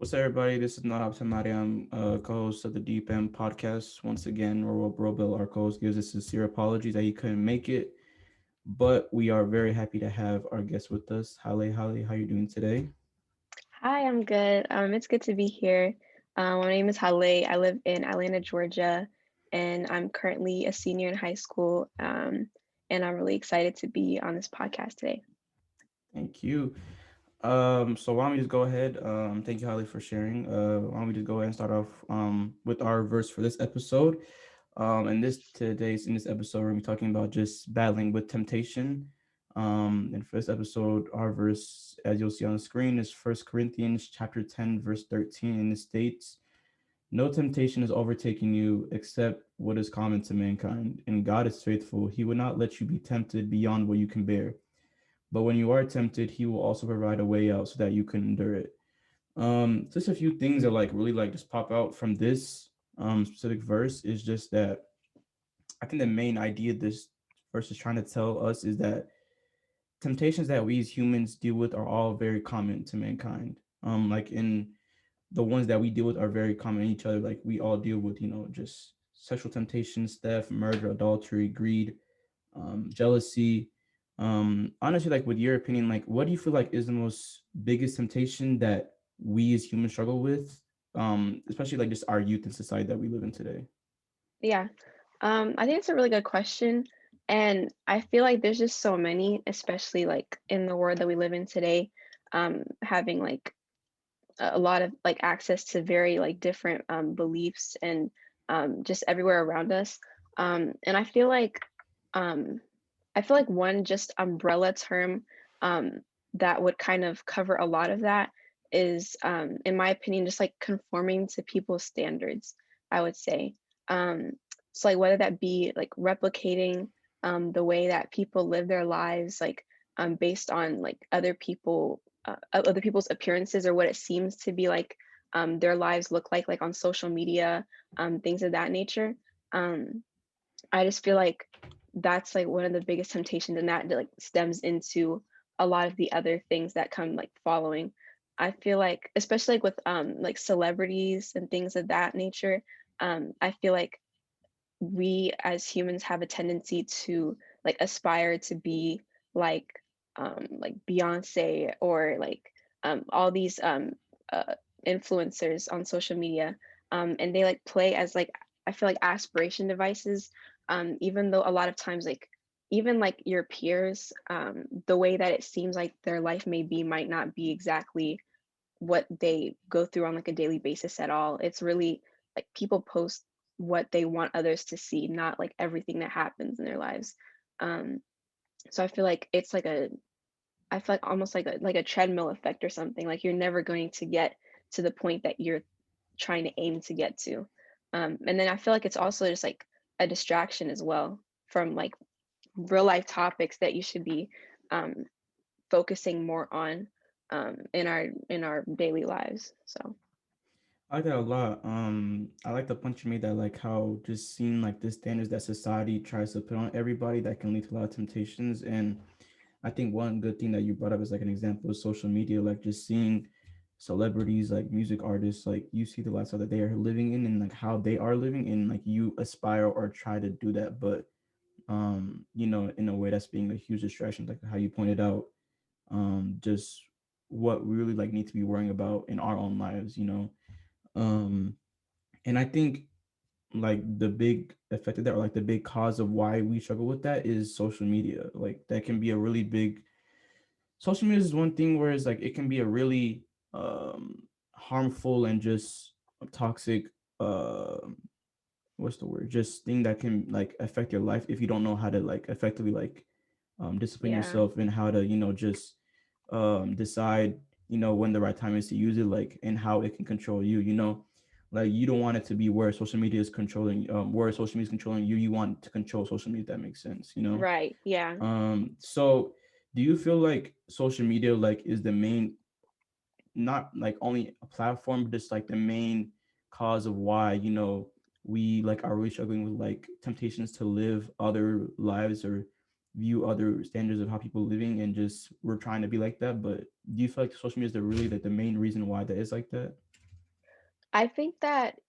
What's up, everybody? This is Nahab Samari. I'm co-host of the Deep End podcast. Once again, Robil, our co-host, gives us sincere apologies that he couldn't make it, but we are very happy to have our guest with us. Halle, how you doing today? Hi, I'm good. It's good to be here. My name is Halle. I live in Atlanta, Georgia, and I'm currently a senior in high school. And I'm really excited to be on this podcast today. Thank you. So why don't we just go ahead? Thank you, Halle, for sharing. Why don't we just go ahead and start off with our verse for this episode? And in this episode, we're gonna be talking about just battling with temptation. And for this episode, our verse, as you'll see on the screen, is First Corinthians chapter 10, verse 13, and it states, "No temptation is overtaking you except what is common to mankind, and God is faithful. He will not let you be tempted beyond what you can bear. But when you are tempted, He will also provide a way out so that you can endure it." Just a few things that really just pop out from this specific verse is just that I think the main idea this verse is trying to tell us is that temptations that we as humans deal with are all very common to mankind. Like in the ones that we deal with are very common in each other. Like we all deal with, just sexual temptations, theft, murder, adultery, greed, jealousy. Honestly, like with your opinion, like what do you feel like is the most biggest temptation that we as humans struggle with? Especially like just our youth and society that we live in today. Yeah, I think it's a really good question. And I feel like there's just so many, especially like in the world that we live in today, having like a lot of like access to very like different beliefs and just everywhere around us. And um, I feel like one just umbrella term um, that would kind of cover a lot of that is, in my opinion, just like conforming to people's standards, I would say. Um, so, like, whether that be like replicating the way that people live their lives, like based on like other people's appearances or what it seems to be like their lives look like on social media, things of that nature. Um, I just feel like that's like one of the biggest temptations, and that like stems into a lot of the other things that come like following. I feel like, especially like celebrities and things of that nature, I feel like we as humans have a tendency to like aspire to be like like Beyonce or like all these uh, influencers on social media, and they like play as like I feel like aspiration devices, even though a lot of times like even like your peers, the way that it seems like their life may be might not be exactly what they go through on like a daily basis at all. It's really like people post what they want others to see, not like everything that happens in their lives. Um, so I feel like it's like I feel like almost like a treadmill effect or something. Like you're never going to get to the point that you're trying to aim to get to. And then I feel like it's also just like a distraction as well from like real life topics that you should be um, focusing more on in our daily lives. So I like that a lot. I like the point you made that like how just seeing like the standards that society tries to put on everybody that can lead to a lot of temptations. And I think one good thing that you brought up is like an example of social media, like just seeing celebrities, like music artists, like you see the lifestyle that they are living in and like how they are living, and like you aspire or try to do that, but in a way that's being a huge distraction, like how you pointed out, just what we really like need to be worrying about in our own lives, um, and I think like the big effect of that, or like the big cause of why we struggle with that, is social media. Like that can be a really big. Social media is one thing where it's like it can be a really harmful and just toxic. What's the word? Just thing that can like affect your life if you don't know how to like effectively like discipline yeah, yourself and how to just decide when the right time is to use it, like, and how it can control you, like you don't want it to be where social media is controlling where social media is controlling you. You want to control social media, if that makes sense. right. Yeah. So do you feel like social media like is the main, not like only a platform, but just like the main cause of why we like are really struggling with like temptations to live other lives or view other standards of how people living, and just we're trying to be like that? But do you feel like social media is the really like the main reason why that is like that? I think that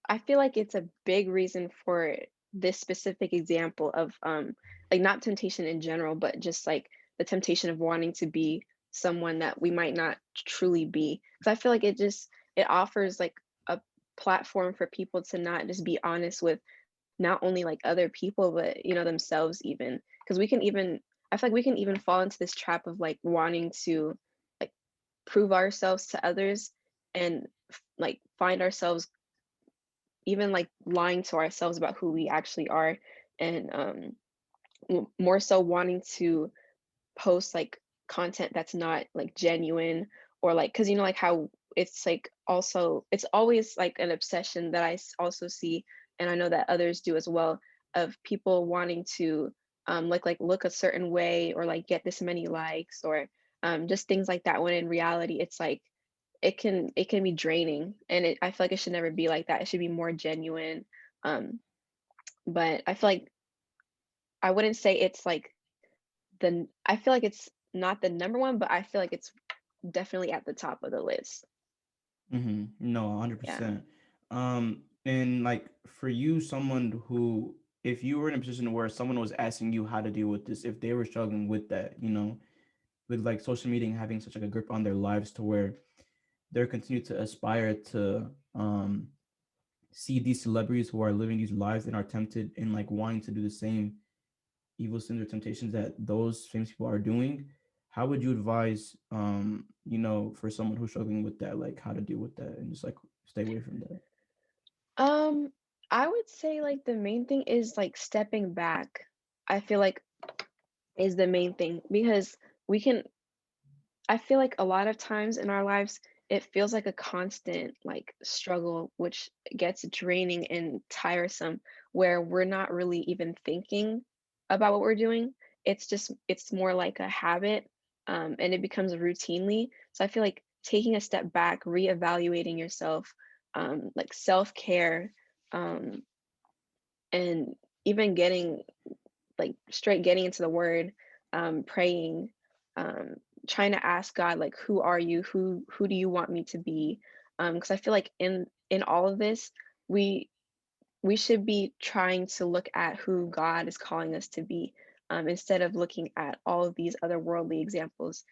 I feel like it's a big reason for this specific example of, like, not temptation in general, but just, like, the temptation of wanting to be someone that we might not truly be. Because I feel like it offers, like, a platform for people to not just be honest with not only, like, other people, but, themselves even. Because I feel like we can even fall into this trap of, like, wanting to, like, prove ourselves to others and like find ourselves even like lying to ourselves about who we actually are and more so wanting to post like content that's not like genuine or like because like how it's like also it's always like an obsession that also see and I know that others do as well of people wanting to like look a certain way or like get this many likes or just things like that when in reality it's like it can be draining and I feel like it should never be like that. It should be more genuine. Um, but I feel like I wouldn't say it's like I feel like it's not the number one, but I feel like it's definitely at the top of the list. No, Yeah. 100%. And like for you, someone who, if you were in a position where someone was asking you how to deal with this, if they were struggling with that, with like social media and having such like a grip on their lives to where they're continue to aspire to see these celebrities who are living these lives and are tempted and like wanting to do the same evil sins or temptations that those famous people are doing, how would you advise for someone who's struggling with that, like how to deal with that and just like stay away from that? Um, I would say like the main thing is like stepping back. I feel like is the main thing because we can I feel like a lot of times in our lives, it feels like a constant like struggle, which gets draining and tiresome, where we're not really even thinking about what we're doing. It's more like a habit, and it becomes routinely. So I feel like taking a step back, reevaluating yourself, like self-care, um, and even getting like straight getting into the word, praying, um, trying to ask God like, "Who are you? Who do you want me to be?" Because I feel like in all of this, we we should be trying to look at who God is calling us to be, instead of looking at all of these other worldly examples.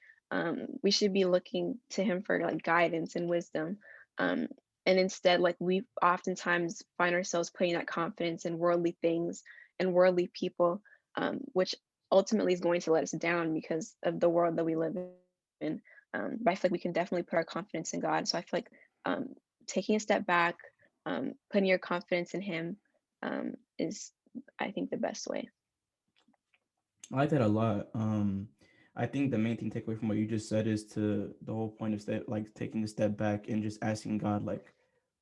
We should be looking to Him for like guidance and wisdom. Um, and instead, like we oftentimes find ourselves putting that confidence in worldly things and worldly people, which ultimately is going to let us down because of the world that we live in. But I feel like we can definitely put our confidence in God. So I feel like taking a step back, putting your confidence in him is, I think, the best way. I like that a lot. I think the main thing takeaway from what you just said is to the whole point of like taking a step back and just asking God like,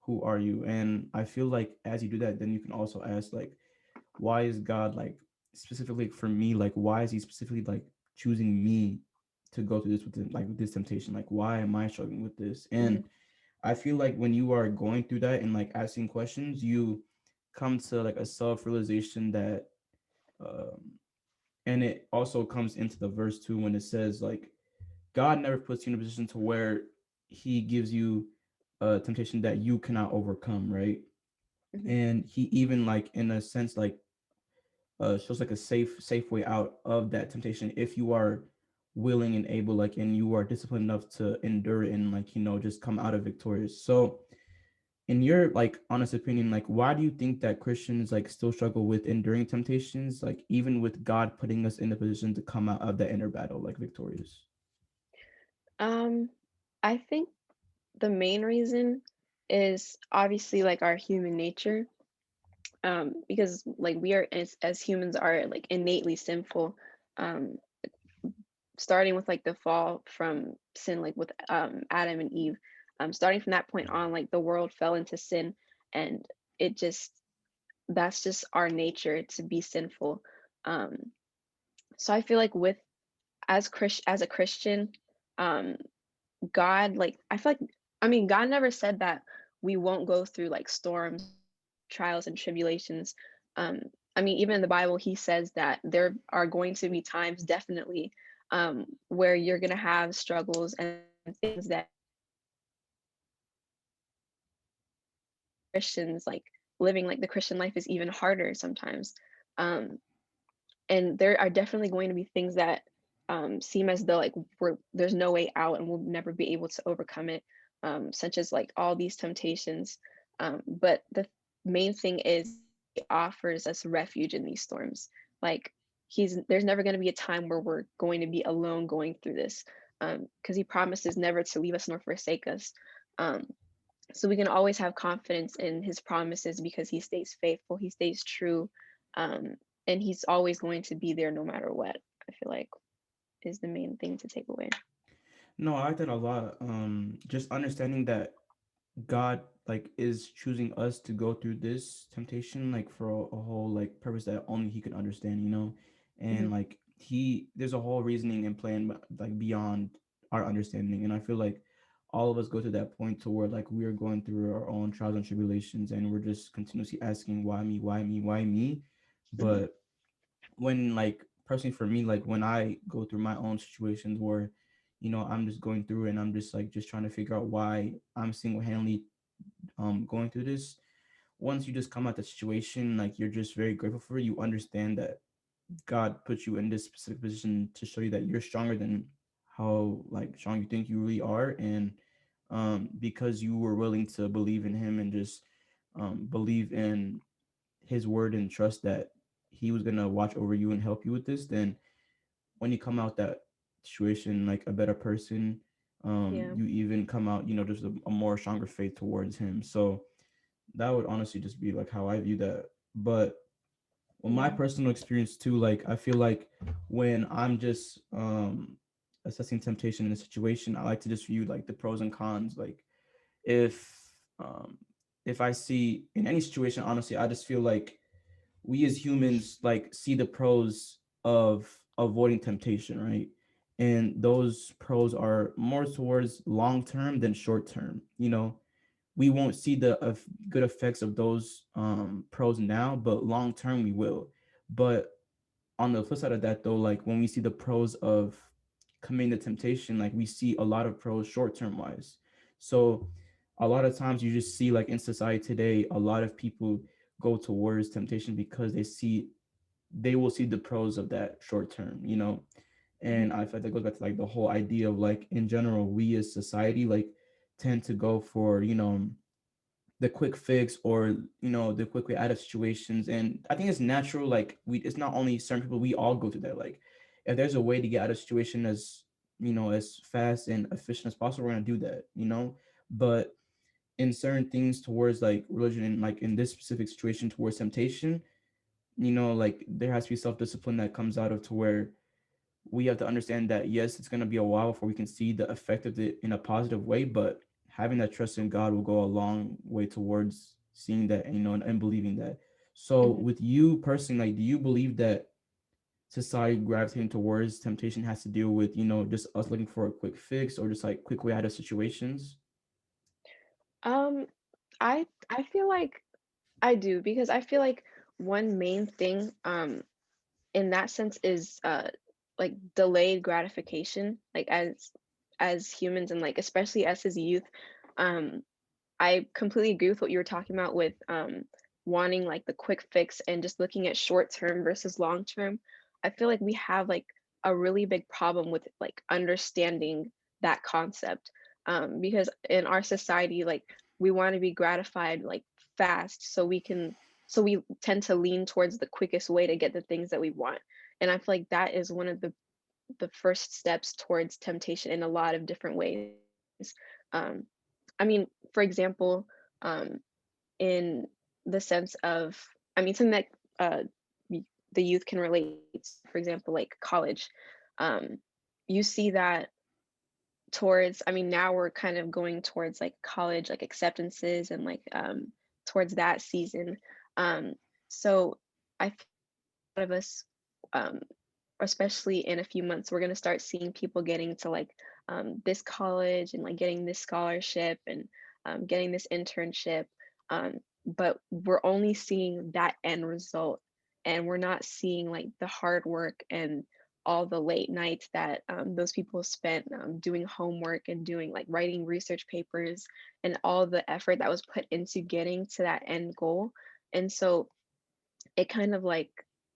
who are you? And I feel like as you do that, then you can also ask like, why is God like specifically for me, like why is he specifically like choosing me to go through this with this temptation? Like why am I struggling with this? Mhm, And I feel like when you are going through that and like asking questions, you come to like a self-realization that um and it also comes into the verse too when it says like God never puts you in a position to where he gives you a temptation that you cannot overcome, right? mhm, And he even like in a sense like shows like a safe way out of that temptation if you are willing and able, like, and you are disciplined enough to endure it and like just come out of victorious. So in your like honest opinion, like why do you think that Christians like still struggle with enduring temptations, like even with God putting us in the position to come out of that inner battle like victorious? Um, I think the main reason is obviously like our human nature, because like we are as humans are like innately sinful, um, starting with like the fall from sin, like with Adam and Eve. Starting from that point on, like the world fell into sin, and it just that's just our nature to be sinful. Um, so I feel like with as a Christian, um, God, like I feel like I mean God never said that we won't go through like storms, trials, and tribulations. Um, I mean, even in the Bible, He says that there are going to be times, definitely, where you're gonna have struggles and things that Christians, like living like the Christian life is even harder sometimes. Um, and there are definitely going to be things that seem as though like there's no way out and we'll never be able to overcome it, such as like all these temptations. But the main thing is he offers us refuge in these storms. Like there's never going to be a time where we're going to be alone going through this, because he promises never to leave us nor forsake us. Um, so we can always have confidence in his promises because he stays faithful, he stays true, um, and he's always going to be there no matter what. I feel like is the main thing to take away. No, I like that a lot. Just understanding that God like is choosing us to go through this temptation like for a whole like purpose that only he can understand, you know? And Hmm. like there's a whole reasoning and plan like beyond our understanding. And I feel like all of us go to that point to where like we are going through our own trials and tribulations and we're just continuously asking why me, why me, why me? Hmm. But when like personally for me, like when I go through my own situations where I'm just going through and I'm just like just trying to figure out why I'm single-handedly going through this. Once you just come out the situation, like you're just very grateful for it. You understand that God put you in this specific position to show you that you're stronger than how like strong you think you really are. And because you were willing to believe in him and just believe in his word and trust that he was gonna watch over you and help you with this, then when you come out that situation like a better person, Yeah. you even come out, just a more stronger faith towards him. So that would honestly just be like how I view that. But with my Yeah. personal experience too, like I feel like when I'm just assessing temptation in a situation, I like to just view like the pros and cons. Like if um if I see in any situation, honestly, I just feel like we as humans like see the pros of avoiding temptation, right? And those pros are more towards long term than short term. We won't see the good effects of those pros now, but long term we will. But on the flip side of that, though, like when we see the pros of committing the temptation, like we see a lot of pros short term wise. So a lot of times you just see like in society today, a lot of people go towards temptation because they will see the pros of that short term. And Hmm. I feel like that goes back to like the whole idea of like in general, we as society like tend to go for the quick fix or the quick way out of situations. And I think it's natural, like it's not only certain people, we all go through that. Like if there's a way to get out of situation as fast and efficient as possible, we're gonna do that. But in certain things towards like religion and like in this specific situation towards temptation, like there has to be self-discipline that comes out of to where we have to understand that yes, it's going to be a while before we can see the effect of it in a positive way, but having that trust in God will go a long way towards seeing that, and believing that. So Hmm. with you personally, like, do you believe that society gravitating towards temptation has to deal with, just us looking for a quick fix or just like quick way out of situations? Um, I feel like I do because I feel like one main thing in that sense is like delayed gratification, like as humans and like especially us as youth. um I completely agree with what you were talking about with wanting like the quick fix and just looking at short term versus long term. I feel like we have like a really big problem with like understanding that concept, because in our society, like we want to be gratified like fast, so we tend to lean towards the quickest way to get the things that we want. And I feel like that is one of the first steps towards temptation in a lot of different ways. Um, I mean, for example, um, in the sense of, I mean, something that uh, the youth can relate to, for example, like college. Um, you see that towards, I mean, now we're kind of going towards like college, like acceptances and like towards that season. Um, so I think a lot of us, um, especially in a few months, we're going to start seeing people getting to like this college and like getting this scholarship and getting this internship. Um, but we're only seeing that end result, and we're not seeing like the hard work and all the late nights that those people spent doing homework and doing like writing research papers and all the effort that was put into getting to that end goal. And so it kind of like,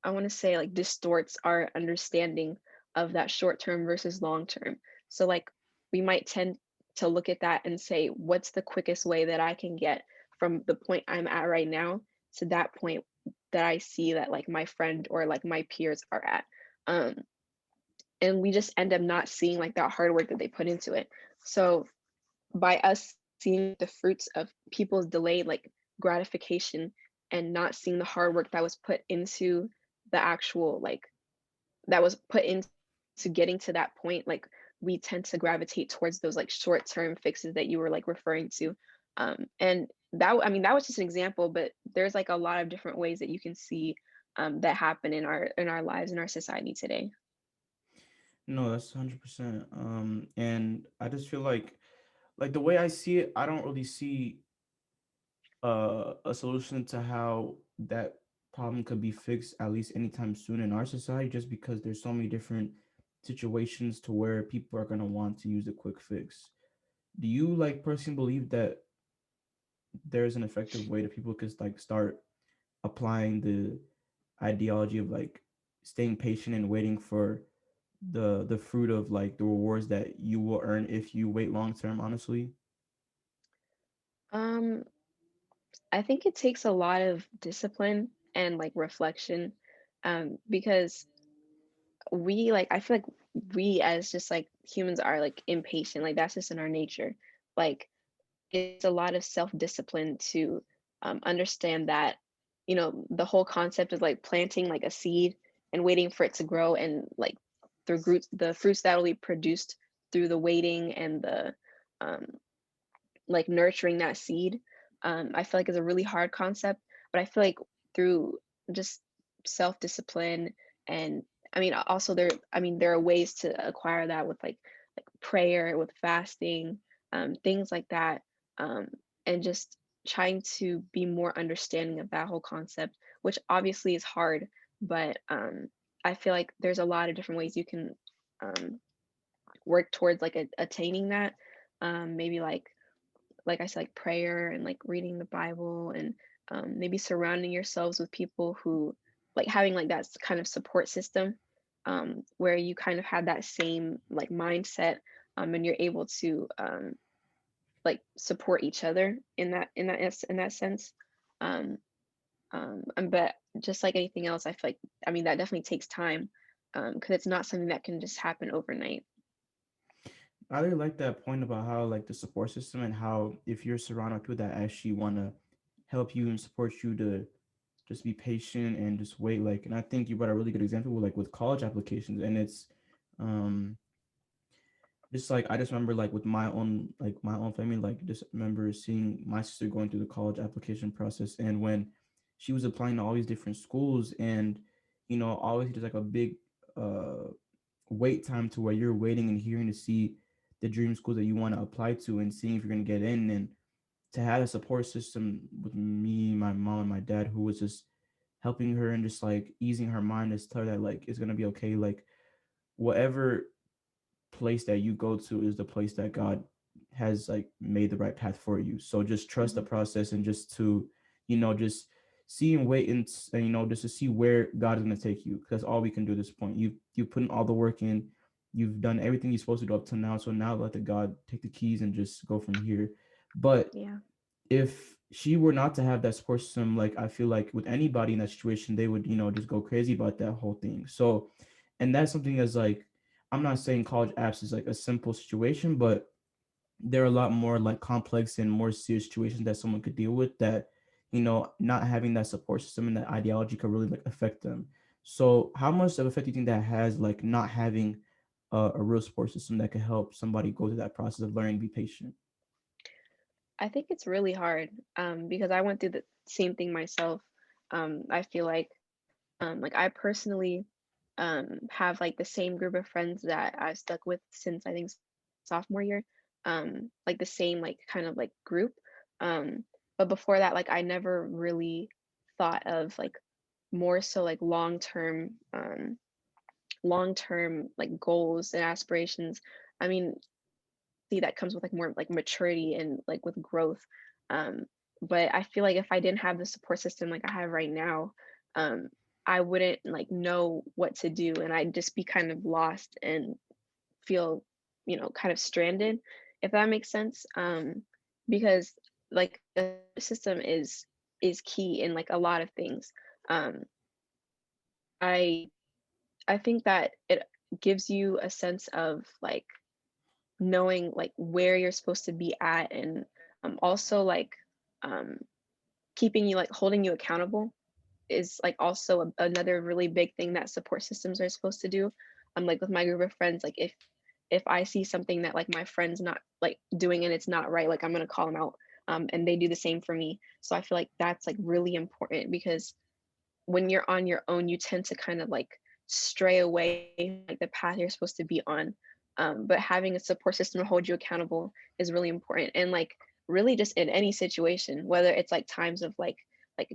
I want to say, like distorts our understanding of that short term versus long term. So like we might tend to look at that and say, what's the quickest way that I can get from the point I'm at right now to that point that I see that like my friend or like my peers are at. Um, and we just end up not seeing like that hard work that they put into it. So by us seeing the fruits of people's delayed like gratification and not seeing the hard work that was put into the actual like that was put into getting to that point, like we tend to gravitate towards those like short-term fixes that you were like referring to. And that, I mean, that was just an example, but there's like a lot of different ways that you can see that happen in our lives in our society today. No, that's 100%. And I just feel like the way I see it, I don't really see a solution to how that problem could be fixed at least anytime soon in our society, just because there's so many different situations to where people are gonna want to use a quick fix. Do you like personally believe that there's an effective way that people could like start applying the ideology of like staying patient and waiting for the fruit of like the rewards that you will earn if you wait long term, honestly? Um, I think it takes a lot of discipline and like reflection, because we like I feel like we as just like humans are like impatient. Like that's just in our nature. Like it's a lot of self-discipline to understand that, you know, the whole concept is like planting like a seed and waiting for it to grow and like the fruits that will be produced through the waiting and the um, like nurturing that seed. I feel like is a really hard concept, but I feel like through just self-discipline and I mean also I mean there are ways to acquire that with like prayer, with fasting, things like that, um, and just trying to be more understanding of that whole concept, which obviously is hard, but I feel like there's a lot of different ways you can um, work towards like attaining that. Maybe like I said, like prayer and like reading the Bible and maybe surrounding yourselves with people who like having like that kind of support system, where you kind of have that same like mindset, and you're able to like support each other in that sense. Um, but just like anything else, I feel like I mean that definitely takes time because it's not something that can just happen overnight. I really like that point about how like the support system and how if you're surrounded with people that actually want to help you and support you to just be patient and just wait. Like, and I think you brought a really good example with like with college applications, and it's um just like I just remember like with my own family, like just remember seeing my sister going through the college application process, and when she was applying to all these different schools, and always there's like a big uh wait time to where you're waiting and hearing to see the dream schools that you want to apply to and seeing if you're going to get in, and to have a support system with me, my mom, and my dad who was just helping her and just like easing her mind, to tell her that like it's going to be okay, like whatever place that you go to is the place that God has like made the right path for you. So just trust the Mhm. process, and just to, just see and wait, and just to see where God is gonna take you. Because all we can do at this point. You put in all the work in, you've done everything you're supposed to do up to now. So now let the God take the keys and just go from here. But Yeah. if she were not to have that support system, like I feel like with anybody in that situation, they would, just go crazy about that whole thing. So, and that's something that's like, I'm not saying college apps is like a simple situation, but there are a lot more like complex and more serious situations that someone could deal with that, not having that support system and that ideology could really like affect them. So, how much of effect do you think that has, like not having a real support system that could help somebody go through that process of learning to be patient? I think it's really hard because I went through the same thing myself. I feel like I personally have like the same group of friends that I've stuck with since I think sophomore year, like the same like kind of like group. Um, but before that, like I never really thought of like more so like long term long-term like goals and aspirations, I mean, see that comes with like more like maturity and like with growth. Um, but I feel like if I didn't have the support system like I have right now, um, I wouldn't like know what to do and I'd just be kind of lost and feel, kind of stranded, if that makes sense. Because like a support system is key in like a lot of things. Um, I I think that it gives you a sense of like knowing like where you're supposed to be at and also like um, keeping you like holding you accountable is like also another really big thing that support systems are supposed to do. Like with my group of friends, like if I see something that like my friend's not like doing and it's not right, like I'm gonna call them out. And they do the same for me. So I feel like that's like really important because when you're on your own, you tend to kind of like stray away like the path you're supposed to be on. But having a support system to hold you accountable is really important. And like really just in any situation, whether it's like times of like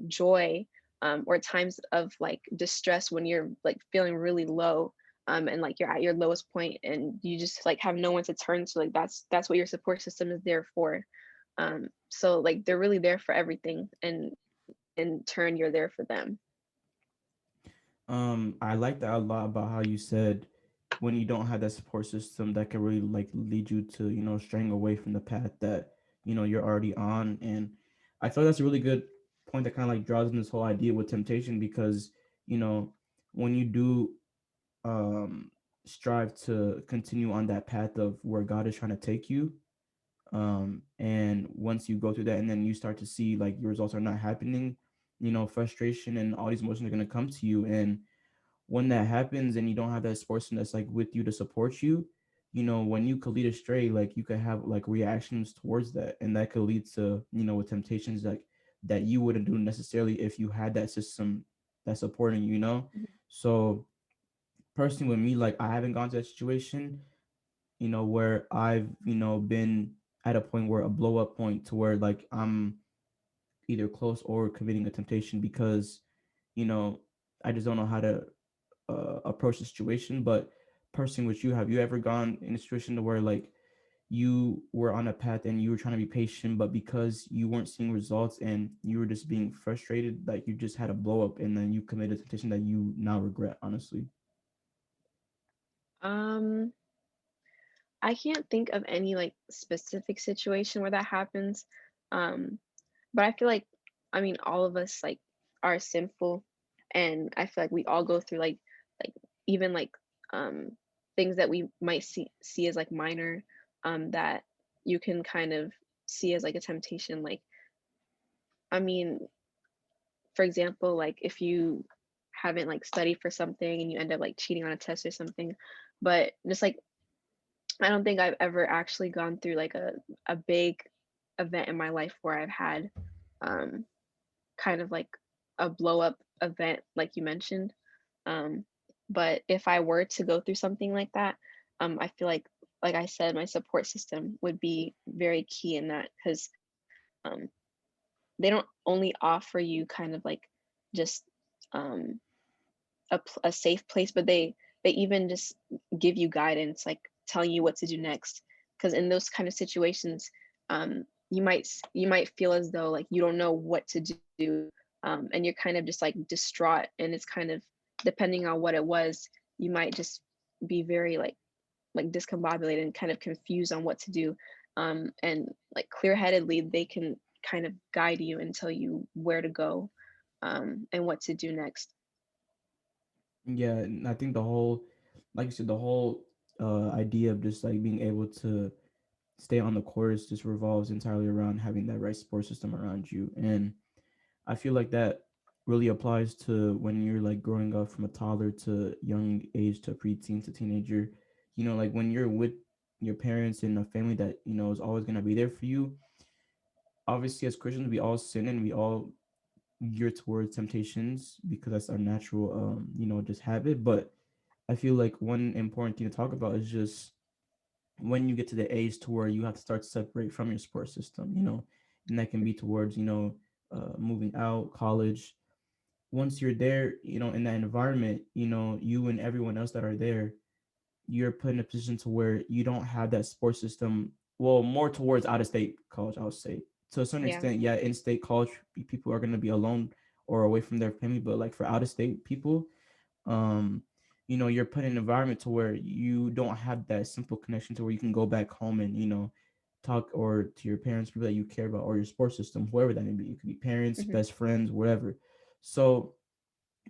joy, or times of like distress when you're like feeling really low, and like you're at your lowest point and you just like have no one to turn to, like that's what your support system is there for. So like they're really there for everything, and in turn you're there for them. I like that a lot about how you said when you don't have that support system that can really like lead you to, straying away from the path that, you're already on. And I feel that's a really good point that kind of like draws in this whole idea with temptation because, you know, when you do um strive to continue on that path of where God is trying to take you, and once you go through that and then you start to see like your results are not happening, frustration and all these emotions are going to come to you. And when that happens and you don't have that person that's like with you to support you, when you could lead astray, like you could have like reactions towards that, and that could lead to, with temptations like that you wouldn't do necessarily if you had that system that's supporting you, you know. So personally with me, like I haven't gone to that situation, where I've, been at a point where a blow up point to where like I'm either close or committing a temptation because, you know, I just don't know how to approach the situation. But personally, with you, have you ever gone in a situation to where like you were on a path and you were trying to be patient, but because you weren't seeing results and you were just being frustrated, like you just had a blow up and then you committed a temptation that you now regret, honestly? Um, I can't think of any like specific situation where that happens. Um, but I feel like, I mean, all of us like are sinful, and I feel like we all go through like even like um things that we might see as like minor, that you can kind of see as like a temptation. Like, I mean, for example, like if you haven't like studied for something and you end up like cheating on a test or something, but just like I don't think I've ever actually gone through like a big event in my life where I've had um kind of like a blow up event like you mentioned. Um but if I were to go through something like that, I feel like I said, my support system would be very key in that because um they don't only offer you kind of like just um a safe place, but they even just give you guidance, like telling you what to do next. Because in those kind of situations, you might feel as though like you don't know what to do, and you're kind of just like distraught, and it's kind of depending on what it was, you might just be very like discombobulated and kind of confused on what to do. And like clear-headedly, they can kind of guide you and tell you where to go, and what to do next. Yeah, and I think the whole, like you said, the whole idea of just like being able to stay on the course just revolves entirely around having that right support system around you. And I feel like that really applies to when you're like growing up from a toddler to young age to preteen to teenager. Like when you're with your parents and a family that, is always going to be there for you. Obviously, as Christians, we all sin and we all gear towards temptations because that's our natural, just habit. But I feel like one important thing to talk about is just when you get to the age to where you have to start to separate from your support system, and that can be towards, moving out, college, once you're there, in that environment, you and everyone else that are there, you're put in a position to where you don't have that support system. Well, more towards out of state college, I would say. To a certain Yeah. extent, yeah, in state college, people are going to be alone or away from their family. But like for out of state people, um, you're put in an environment to where you don't have that simple connection to where you can go back home and, talk or to your parents, people that you care about, or your support system, whoever that may be. It could be parents, Hmm. best friends, whatever. So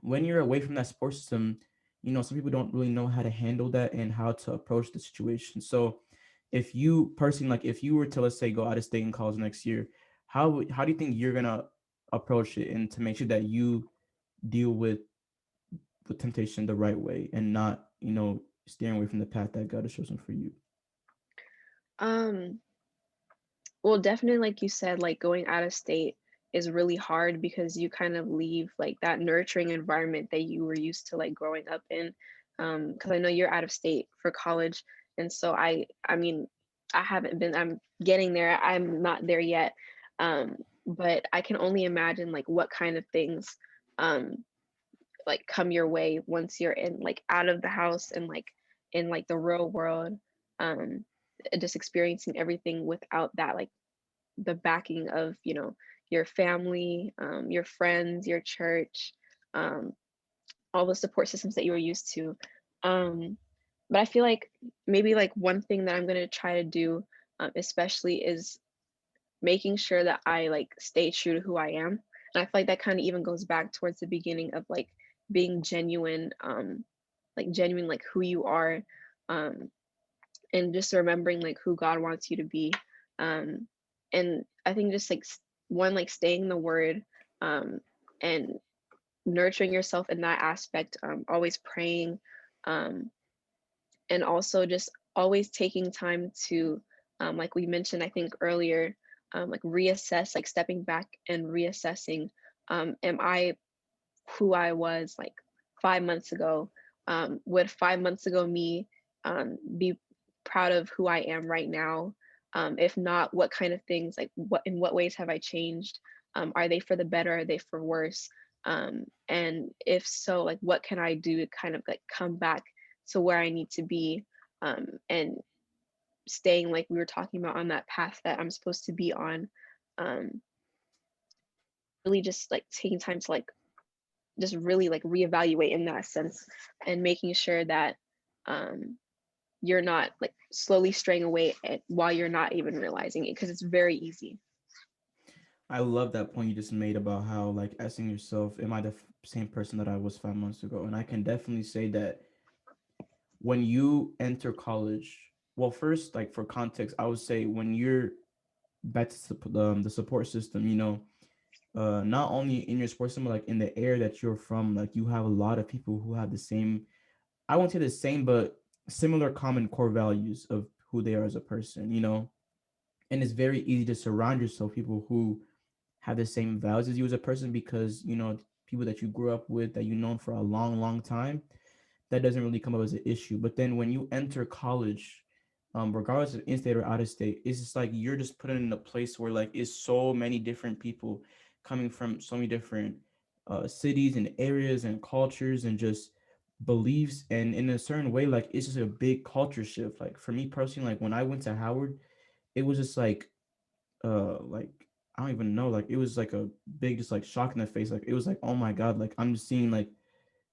when you're away from that support system, some people don't really know how to handle that and how to approach the situation. So if you personally, like if you were to, let's say, go out of state in college next year, how do you think you're gonna approach it and to make sure that you deal with temptation the right way and not, steering away from the path that God has chosen for you? Um, well, definitely, like you said, like going out of state is really hard because you kind of leave like that nurturing environment that you were used to like growing up in. Because I know you're out of state for college, and so I mean, I haven't been. I'm getting there. I'm not there yet. Um, but I can only imagine like what kind of things um like come your way once you're in like out of the house and like in like the real world. Um, just experiencing everything without that like the backing of your family, your friends, your church, um, all the support systems that you were used to. um, but I feel like maybe like one thing that I'm going to try to do, especially, is making sure that I like stay true to who I am. And I feel like that kind of even goes back towards the beginning of like being genuine, like genuine, like who you are, um, and just remembering like who God wants you to be. Um, and I think just like one, like staying in the word, um, and nurturing yourself in that aspect, always praying, um, and also just always taking time to, like we mentioned, I think earlier, like reassess, like stepping back and reassessing. Am I who I was like 5 months ago? Would 5 months ago me be proud of who I am right now? If not, what kind of things, like what in what ways have I changed? Are they for the better? Are they for worse? And if so, like what can I do to kind of like come back to where I need to be, and staying like we were talking about on that path that I'm supposed to be on. Um, really just like taking time to like just really like reevaluate in that sense, and making sure that um, you're not like slowly straying away while you're not even realizing it, because it's very easy. I love that point you just made about how, like, asking yourself, am I the same person that I was 5 months ago? And I can definitely say that when you enter college, well, first, like for context, I would say when you're back to the support system, not only in your support system, but like in the area that you're from, like you have a lot of people who have the same, I won't say the same, but similar common core values of who they are as a person, and it's very easy to surround yourself people who have the same values as you as a person because, people that you grew up with that you known for a long, long time, that doesn't really come up as an issue. But then when you enter college, regardless of in-state or out of state, it's just like you're just put in a place where like it's so many different people coming from so many different cities and areas and cultures and just beliefs. And in a certain way, like it's just a big culture shift. Like for me personally, like when I went to Howard, it was just like I don't even know, like it was like a big just like shock in the face. Like it was like, oh my God, like I'm just seeing like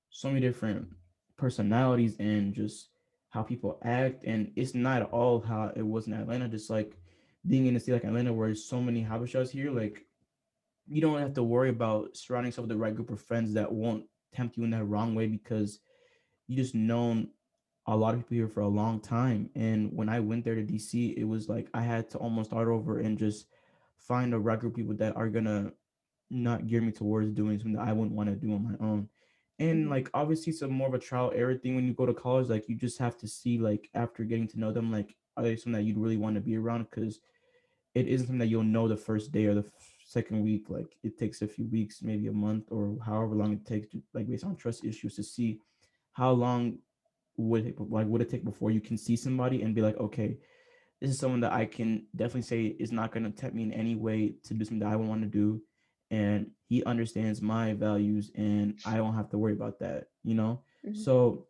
so many different personalities and just how people act, and it's not at all how it was in Atlanta. Just like being in a city like Atlanta where there's so many Habashas here, like you don't have to worry about surrounding yourself with the right group of friends that won't tempt you in that wrong way because you just known a lot of people here for a long time. And when I went there to DC, it was like I had to almost start over and just find a right group of people that are gonna not gear me towards doing something that I wouldn't want to do on my own. And Mhm. like obviously it's a more of a trial error thing when you go to college. Like you just have to see like after getting to know them, like are they something that you'd really want to be around? Because it isn't something that you'll know the first day or the second week. Like it takes a few weeks, maybe a month, or however long it takes to, like based on trust issues, to see how long would it take before you can see somebody and be like, okay, this is someone that I can definitely say is not going to tempt me in any way to do something that I would want to do. and he understands my values, and I don't have to worry about that, you know? Mhm. So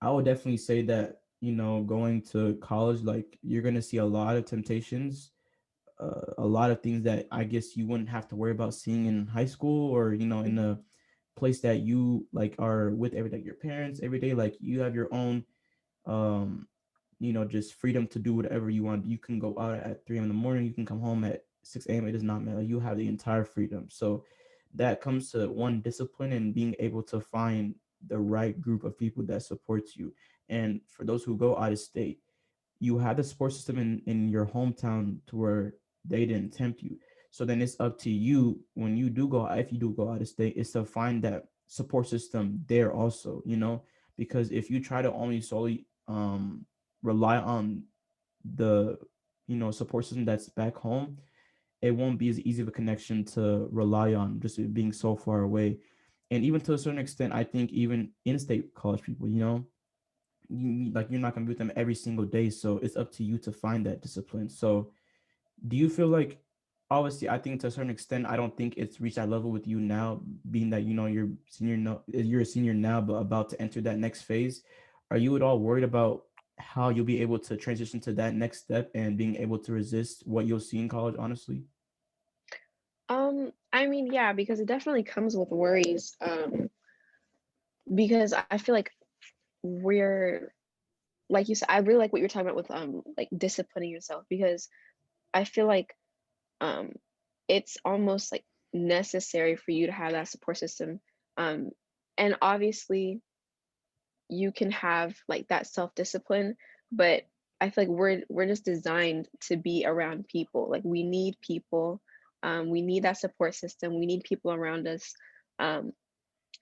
I would definitely say that, going to college, like you're gonna see a lot of temptations, a lot of things that I guess you wouldn't have to worry about seeing in high school, or in Mhm. a place that you like are with every day, your parents every day. Like you have your own, um, just freedom to do whatever you want. You can go out at 3 a.m. in the morning. You can come home at 6 a.m. It does not matter. You have the entire freedom. So that comes to one discipline and being able to find the right group of people that supports you. And for those who go out of state, you have the support system in your hometown to where they didn't tempt you. So then it's up to you when you do go, if you do go out of state, is to find that support system there also, because if you try to only solely rely on the support system that's back home, it won't be as easy of a connection to rely on just it being so far away. And even to a certain extent, I think even in-state college people, like you're not gonna be with them every single day, so it's up to you to find that discipline. So do you feel like, obviously, I think to a certain extent, I don't think it's reached that level with you now, being that you're senior, no, you're a senior now, but about to enter that next phase. Are you at all worried about how you'll be able to transition to that next step and being able to resist what you'll see in college, honestly? I mean, yeah, because it definitely comes with worries. Because I feel like we're like you said, I really like what you're talking about with like disciplining yourself because I feel like um it's almost like necessary for you to have that support system. Um and obviously you can have like that self-discipline, but I feel like we're just designed to be around people. Like we need people. We need that support system. We need people around us. Um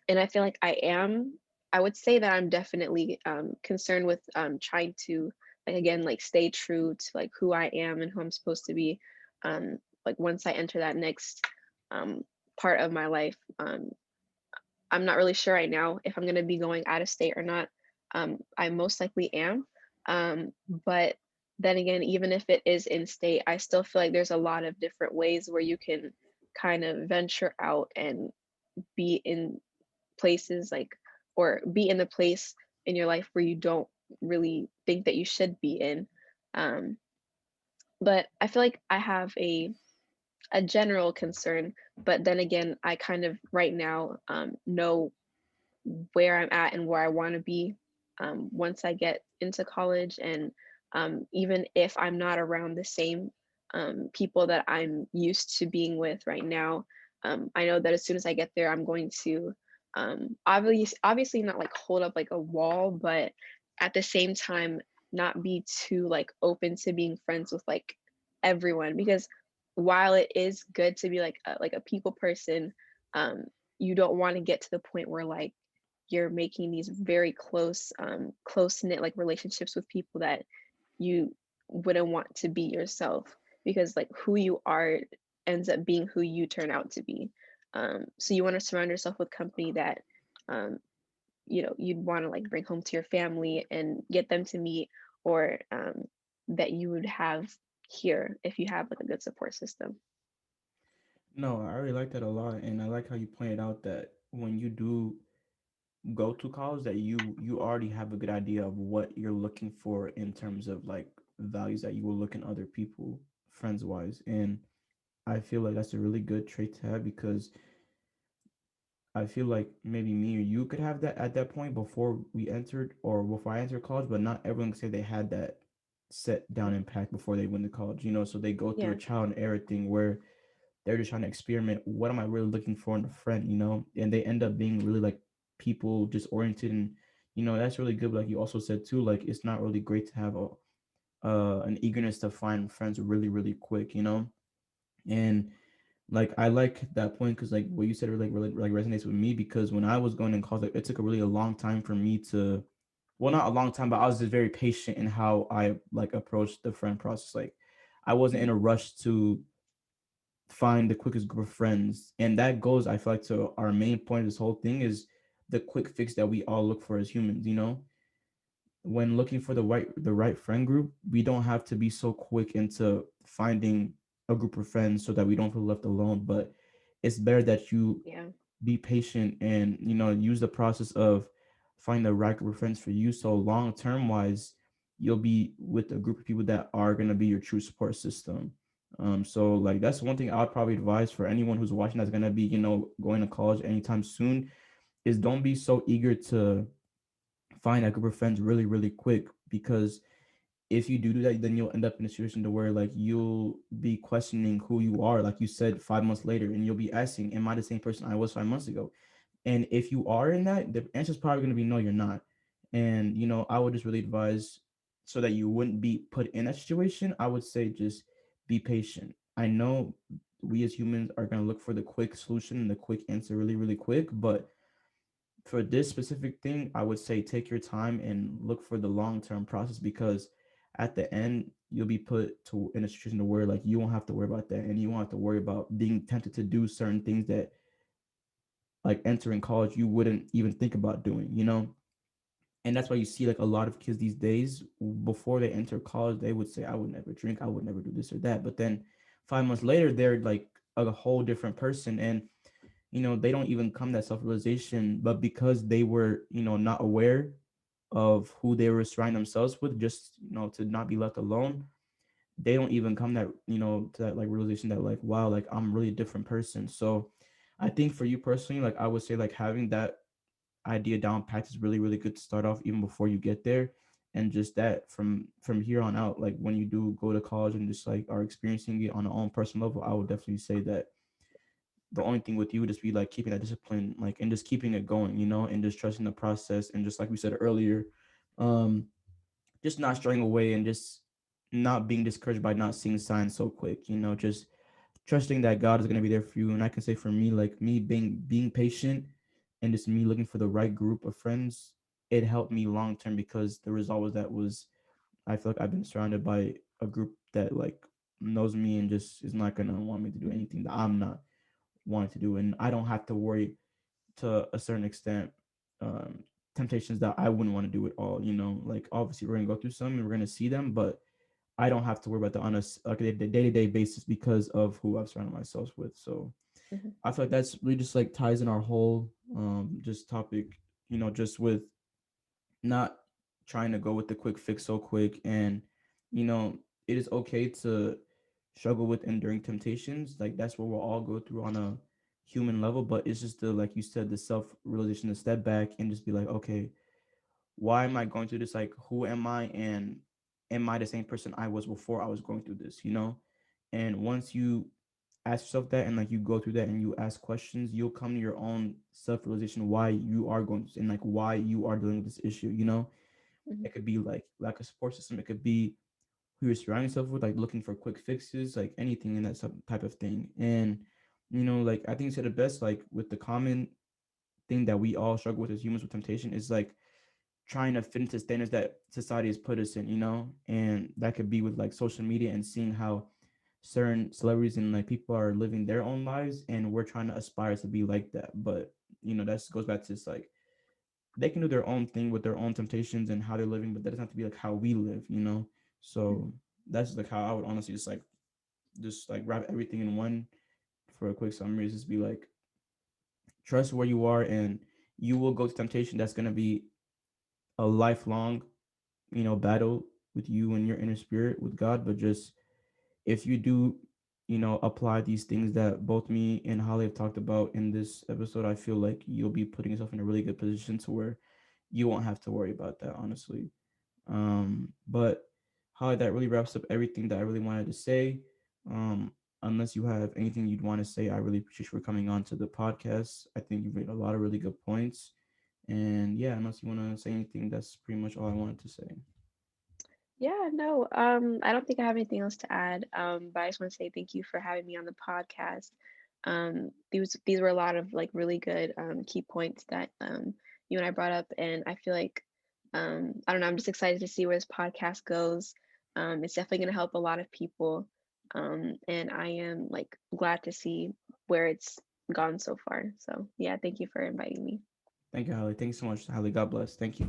and I feel like I would say that I'm definitely concerned with trying to like again like stay true to like who I am and who I'm supposed to be like once I enter that next um part of my life. I'm not really sure right now if I'm going to be going out of state or not. I most likely am. But then again, even if it is in state, I still feel like there's a lot of different ways where you can kind of venture out and be in places like or be in the place in your life where you don't really think that you should be in. Um, but I feel like I have a general concern, but then again, I kind of right now know where I'm at and where I want to be once I get into college. And even if I'm not around the same people that I'm used to being with right now, I know that as soon as I get there, I'm going to obviously not like hold up like a wall, but at the same time, not be too like open to being friends with like everyone because while it is good to be like a people person, um, you don't want to get to the point where like you're making these very close knit like relationships with people that you wouldn't want to be yourself because like who you are ends up being who you turn out to be. So you want to surround yourself with company that um, you'd want to like bring home to your family and get them to meet or that you would have here if you have like a good support system. No, I really like that a lot, and I like how you pointed out that when you do go to college, that you already have a good idea of what you're looking for in terms of like values that you will look in other people, friends wise. And I feel like that's a really good trait to have, because I feel like maybe me or you could have that at that point before we entered, or before I entered college, but not everyone can say they had that set down impact before they went to college, so they go through a Yeah. trial and error thing where they're just trying to experiment. What am I really looking for in a friend, And they end up being really like people just oriented, and that's really good. But like you also said too, like it's not really great to have a an eagerness to find friends really really quick, And like I like that point, because like what you said really like resonates with me, because when I was going in college, like, it took a long time for me to, well, not a long time, but I was just very patient in how I like approached the friend process. Like I wasn't in Mhm. a rush to find the quickest group of friends. And that goes, I feel like, to our main point of this whole thing is the quick fix that we all look for as humans, When looking for the right friend group, we don't have to be so quick into finding a group of friends so that we don't feel left alone. But it's better that you Yeah. be patient and use the process of find the right group of friends for you. So long term wise, you'll be with a group of people that are gonna be your true support system. So like that's one thing I would probably advise for anyone who's watching that's gonna be going to college anytime soon is don't be so eager to find a group of friends really quick, because if you do that, then you'll end up in a situation to where like you'll be questioning who you are, like you said, 5 months later, and you'll be asking, "Am I the same person I was 5 months ago?" And if you are in that, the answer is probably going to be no, you're not. And I would just really advise, so that you wouldn't be put in that situation, I would say just be patient. I know we as humans are going to look for the quick solution and the quick answer really quick, but for this specific thing, I would say take your time and look for the long term process, because at the end you'll be put to in a situation where like you won't have to worry about that, and you won't have to worry about being tempted to do certain things that like entering college you wouldn't even think about doing. And that's why you see like a lot of kids these days, before they enter college, they would say, I would never drink, I would never do this or that, but then 5 months later they're like a whole different person. And they don't even come to that self-realization, but because they were not aware of who they were surrounding themselves with, just to not be left alone, they don't even come that to that like realization that like, wow, like I'm really a different person. So I think for you personally, like I would say like having that idea down packed is really good to start off even before you get there. And just that from here on out, like when you do go to college and just like are experiencing it on a own personal level, I would definitely say that the only thing with you would just be like keeping that discipline, like, and just keeping it going, and just trusting the process. And just like we said earlier, um, just not straying away, and just not being discouraged by not seeing signs so quick, just trusting that God is gonna be there for you. And I can say for me, like me being patient and just me looking for the right group of friends, it helped me long term, because the result was I feel like I've been surrounded by a group that like knows me and just is not gonna want me to do anything that I'm not wanting to do. And I don't have to worry to a certain extent, um temptations that I wouldn't want to do at all. Like obviously we're gonna go through some and we're gonna see them, but I don't have to worry about the on a like a day-to-day basis because of who I've surrounded myself with. So Mhm. I feel like that's really just like ties in our whole just topic, just with not trying to go with the quick fix so quick. And you know it is okay to struggle with enduring temptations, like that's what we'll all go through on a human level. But it's just the, like you said, the self realization to step back and just be like, okay, why am I going through this? Like, who am I? And am I the same person I was before I was going through this? And once you ask yourself that, and like you go through that and you ask questions, you'll come to your own self realization why you are going and like why you are dealing with this issue. Mhm. It could be like lack of support system, it could be who you're surrounding yourself with, like looking for quick fixes, like anything in that type of thing. And like I think you said it best, like with the common thing that we all struggle with as humans with temptation is like trying to fit into standards that society has put us in. And that could be with like social media and seeing how certain celebrities and like people are living their own lives, and we're trying to aspire to be like that. But that goes back to just like they can do their own thing with their own temptations and how they're living, but that doesn't have to be like how we live. So that's like how I would honestly just like wrap everything in one for a quick summary, is just be like, trust where you are, and you will go to temptation. That's gonna be a lifelong battle with you and your inner spirit with God. But just if you do apply these things that both me and Holly have talked about in this episode, I feel like you'll be putting yourself in a really good position to where you won't have to worry about that, honestly. But Holly, that really wraps up everything that I really wanted to say. Unless you have anything you'd want to say, I really appreciate you for coming on to the podcast. I think you've made a lot of really good points. And yeah, unless you want to say anything, that's pretty much all I wanted to say. Yeah, no, I don't think I have anything else to add. But I just want to say thank you for having me on the podcast. These were a lot of like really good key points that you and I brought up, and I feel like I don't know, I'm just excited to see where this podcast goes. It's definitely going to help a lot of people, and I am like glad to see where it's gone so far. So yeah, thank you for inviting me. Thank you, Holly. Thanks so much, Holly. God bless. Thank you.